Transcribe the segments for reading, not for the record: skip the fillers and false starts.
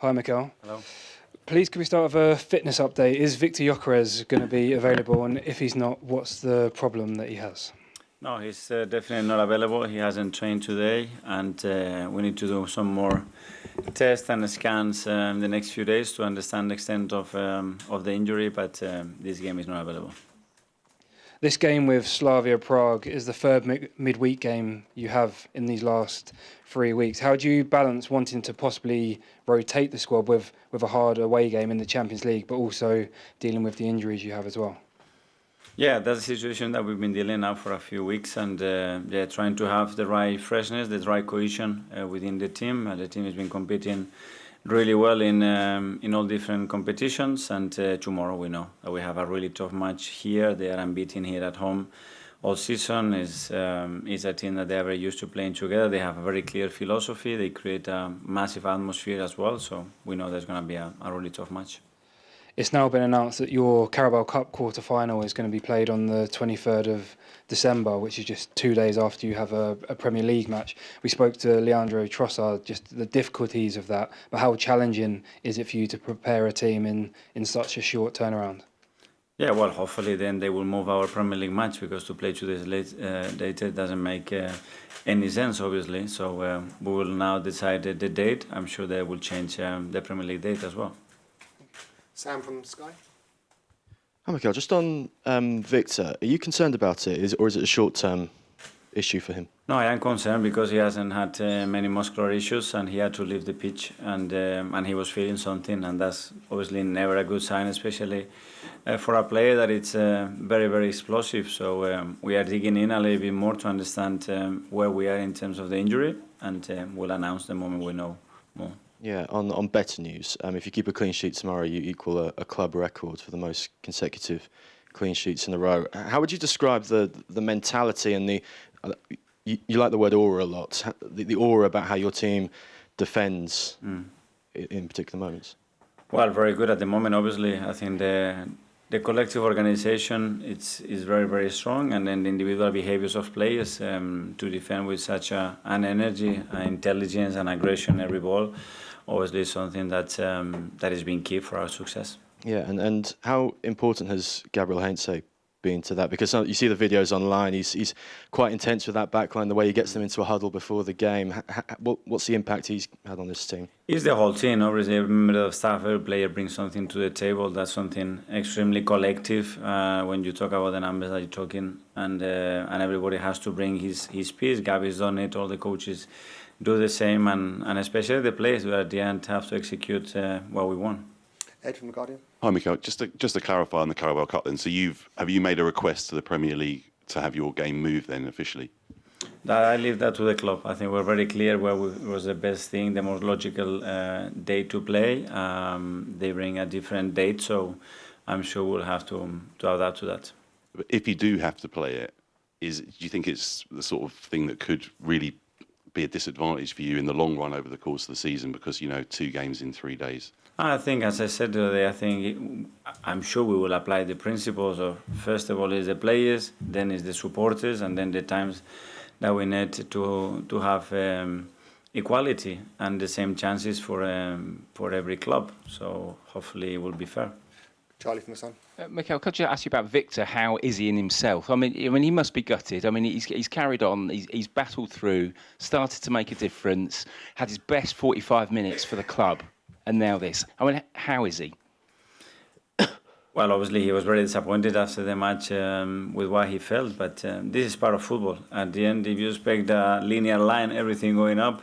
Hi, Mikel. Hello. Please, can we start with a fitness update? Is Viktor Gyökeres going to be available? And if he's not, what's the problem that he has? No, he's definitely not available. He hasn't trained today, and we need to do some more tests and scans in the next few days to understand the extent of the injury, but this game is not available. This game with Slavia Prague is the third midweek game you have in these last 3 weeks. How do you balance wanting to possibly rotate the squad with a hard away game in the Champions League, but also dealing with the injuries you have as well? Yeah, that's a situation that we've been dealing now for a few weeks, and trying to have the right freshness, the right cohesion within the team. The team has been competing really well in all different competitions, and tomorrow we know that we have a really tough match here. They are unbeaten here at home all season. Is a team that they are very used to playing together. They have a very clear philosophy. They create a massive atmosphere as well, so we know there's going to be a really tough match. It's now been announced that your Carabao Cup quarter-final is going to be played on the 23rd of December, which is just 2 days after you have a Premier League match. We spoke to Leandro Trossard, just the difficulties of that, but how challenging is it for you to prepare a team in such a short turnaround? Yeah, well, hopefully then they will move our Premier League match, because to play 2 days later doesn't make any sense, obviously. So we will now decide the date. I'm sure they will change the Premier League date as well. Sam from Sky. Hi, Mikel. Just on Viktor, are you concerned about it, or is it a short-term issue for him? No, I am concerned because he hasn't had many muscular issues, and he had to leave the pitch, and he was feeling something, and that's obviously never a good sign, especially for a player that it's very, very explosive. So we are digging in a little bit more to understand where we are in terms of the injury, and we'll announce the moment we know more. Yeah, on better news, if you keep a clean sheet tomorrow, you equal a club record for the most consecutive clean sheets in a row. How would you describe the mentality and the you like the word aura a lot, the aura about how your team defends in particular moments? Well, very good at the moment, obviously. I think the collective organization is very, very strong, and then the individual behaviors of players to defend with such an energy, intelligence and aggression every ball, obviously something that has been key for our success. Yeah, and how important has Gabriel Heinze been to that? Because you see the videos online, he's quite intense with that backline, the way he gets them into a huddle before the game. What's the impact he's had on this team? It's the whole team. Obviously, every member of staff, every player brings something to the table. That's something extremely collective when you talk about the numbers that you're talking, and everybody has to bring his piece. Gabi's done it, all the coaches do the same, and especially the players who at the end have to execute what we want. Ed from The Guardian. Hi, Mikel. Just to clarify on the Carabao Cup then, so have you made a request to the Premier League to have your game moved then officially? I leave that to the club. I think we're very clear where was the best thing, the most logical date to play. They bring a different date, so I'm sure we'll have to adapt to that. But if you do have to play it, do you think it's the sort of thing that could really be a disadvantage for you in the long run over the course of the season, because 2 games in 3 days? I think, as I said today, I'm sure we will apply the principles of, first of all, is the players, then is the supporters, and then the times that we need to have equality and the same chances for every club. So hopefully it will be fair. Charlie from The Sun. Mikel, could you ask you about Viktor? How is he in himself? I mean, he must be gutted. I mean, he's carried on. He's battled through, started to make a difference, had his best 45 minutes for the club. And now this. I mean, how is he? Well, obviously he was very disappointed after the match with what he felt, but this is part of football. At the end, if you expect a linear line, everything going up,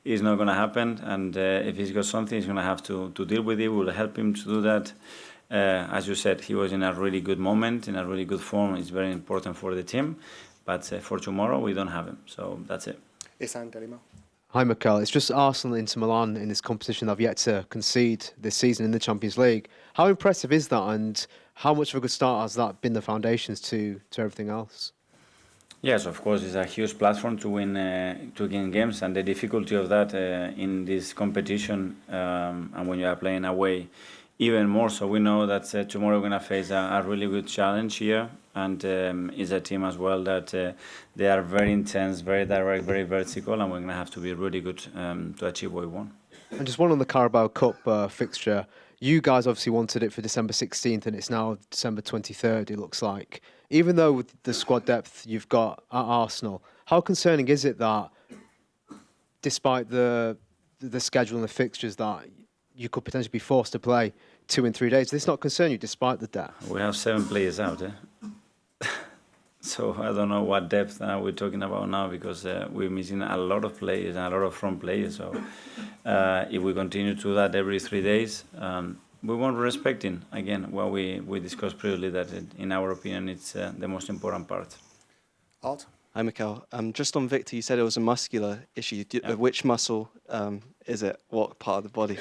it's not going to happen. And if he's got something, he's going to have to deal with it. We'll help him to do that. As you said, he was in a really good moment, in a really good form. It's very important for the team. But for tomorrow, we don't have him. So that's it. Isan Delima. Hi, Mikel. It's just Arsenal and Inter Milan in this competition that have yet to concede this season in the Champions League. How impressive is that, and how much of a good start has that been the foundations to everything else? Yes, of course, it's a huge platform to win games, and the difficulty of that in this competition, and when you are playing away, even more so. We know that tomorrow we're going to face a really good challenge here, and it's a team as well that they are very intense, very direct, very vertical, and we're going to have to be really good to achieve what we want. And just one on the Carabao Cup fixture. You guys obviously wanted it for December 16th, and it's now December 23rd, it looks like. Even though with the squad depth you've got at Arsenal, how concerning is it that, despite the schedule and the fixtures, that you could potentially be forced to play 2 in 3 days? Does this not concern you, despite the depth? We have 7 players out, so I don't know what depth we're talking about now, because we're missing a lot of players and a lot of front players. So if we continue to do that every 3 days, we won't be respecting, again, what we discussed previously, that in our opinion it's the most important part. Art? Hi, Mikel. Just on Viktor, you said it was a muscular issue. Which muscle is it? What part of the body?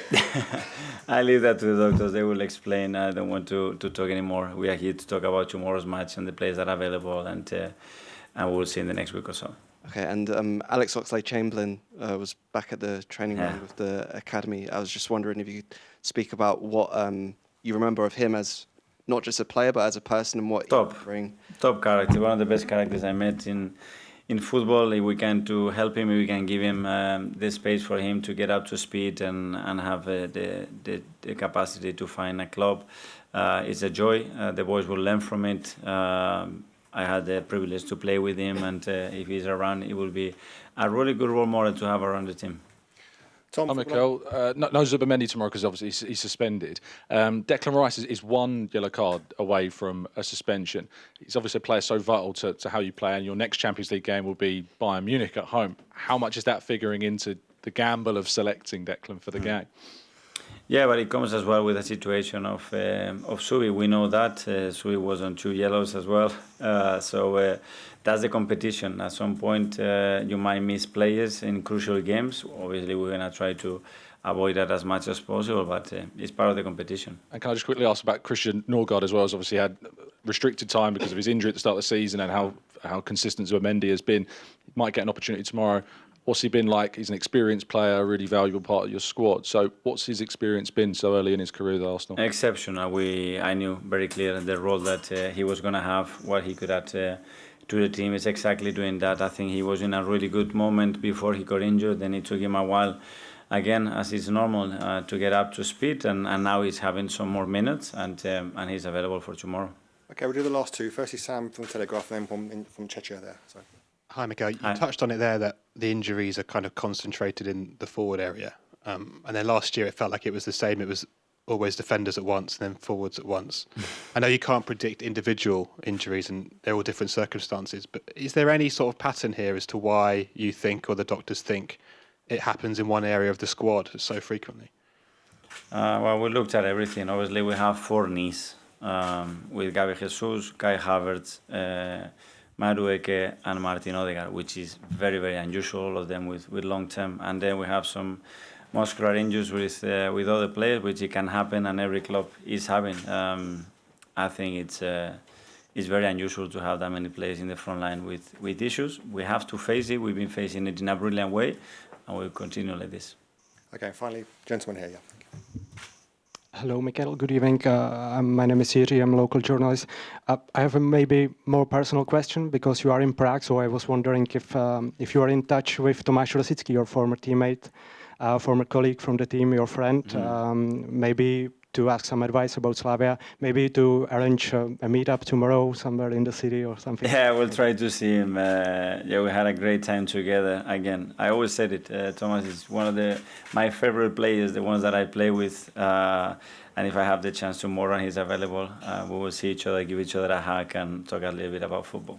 I leave that to the doctors. They will explain. I don't want to talk anymore. We are here to talk about tomorrow's match and the players that are available, and we'll see in the next week or so. Okay, and Alex Oxlade-Chamberlain was back at the training ground with the academy. I was just wondering if you could speak about what you remember of him as not just a player, but as a person, and what he could bring. Top character, one of the best characters I met in football. If we can to help him, if we can give him the space for him to get up to speed and have the capacity to find a club, it's a joy. The boys will learn from it. I had the privilege to play with him, and if he's around, it will be a really good role model to have around the team. Tom? Hi, Mikel. No Zubamendi tomorrow because obviously he's suspended. Declan Rice is one yellow card away from a suspension. He's obviously a player so vital to how you play, and your next Champions League game will be Bayern Munich at home. How much is that figuring into the gamble of selecting Declan for the game? Yeah, but it comes as well with a situation of Subi. We know that Subi was on 2 yellows as well. So that's the competition. At some point, you might miss players in crucial games. Obviously, we're going to try to avoid that as much as possible, but it's part of the competition. And can I just quickly ask about Christian Norgard as well? As obviously had restricted time because of his injury at the start of the season, and how consistent Zubamendi has been. He might get an opportunity tomorrow. What's he been like? He's an experienced player, a really valuable part of your squad. So what's his experience been so early in his career at Arsenal? Exceptional. I knew very clear the role that he was going to have, what he could add to the team. Is exactly doing that. I think he was in a really good moment before he got injured. Then it took him a while, again, as is normal, to get up to speed. And now he's having some more minutes, and he's available for tomorrow. Okay, we'll do the last two. Firstly, Sam from the Telegraph, and then from Czechia there. So. Hi, Mikel. You Hi. touched on it there that the injuries are kind of concentrated in the forward area. And then last year it felt like it was the same. It was always defenders at once and then forwards at once. I know you can't predict individual injuries and they're all different circumstances, but is there any sort of pattern here as to why you think, or the doctors think, it happens in one area of the squad so frequently? Well, we looked at everything. Obviously, we have 4 knees with Gabriel Jesus, Kai Havertz, Madueke and Martin Odegaard, which is very, very unusual, all of them with long term. And then we have some muscular injuries with other players, which it can happen, and every club is having. I think it's very unusual to have that many players in the front line with issues. We have to face it. We've been facing it in a brilliant way, and we'll continue like this. Okay, finally, gentleman here, yeah. Hello, Mikel. Good evening. My name is Jiří. I'm a local journalist. I have a maybe more personal question because you are in Prague. So I was wondering if you are in touch with Tomas Rosicky, your former teammate, former colleague from the team, your friend, maybe to ask some advice about Slavia, maybe to arrange a meetup tomorrow somewhere in the city or something. Yeah, we'll try to see him. Yeah, we had a great time together. Again, I always said it. Tomas is one of my favorite players, the ones that I play with. And if I have the chance tomorrow and he's available, we will see each other, give each other a hug, and talk a little bit about football.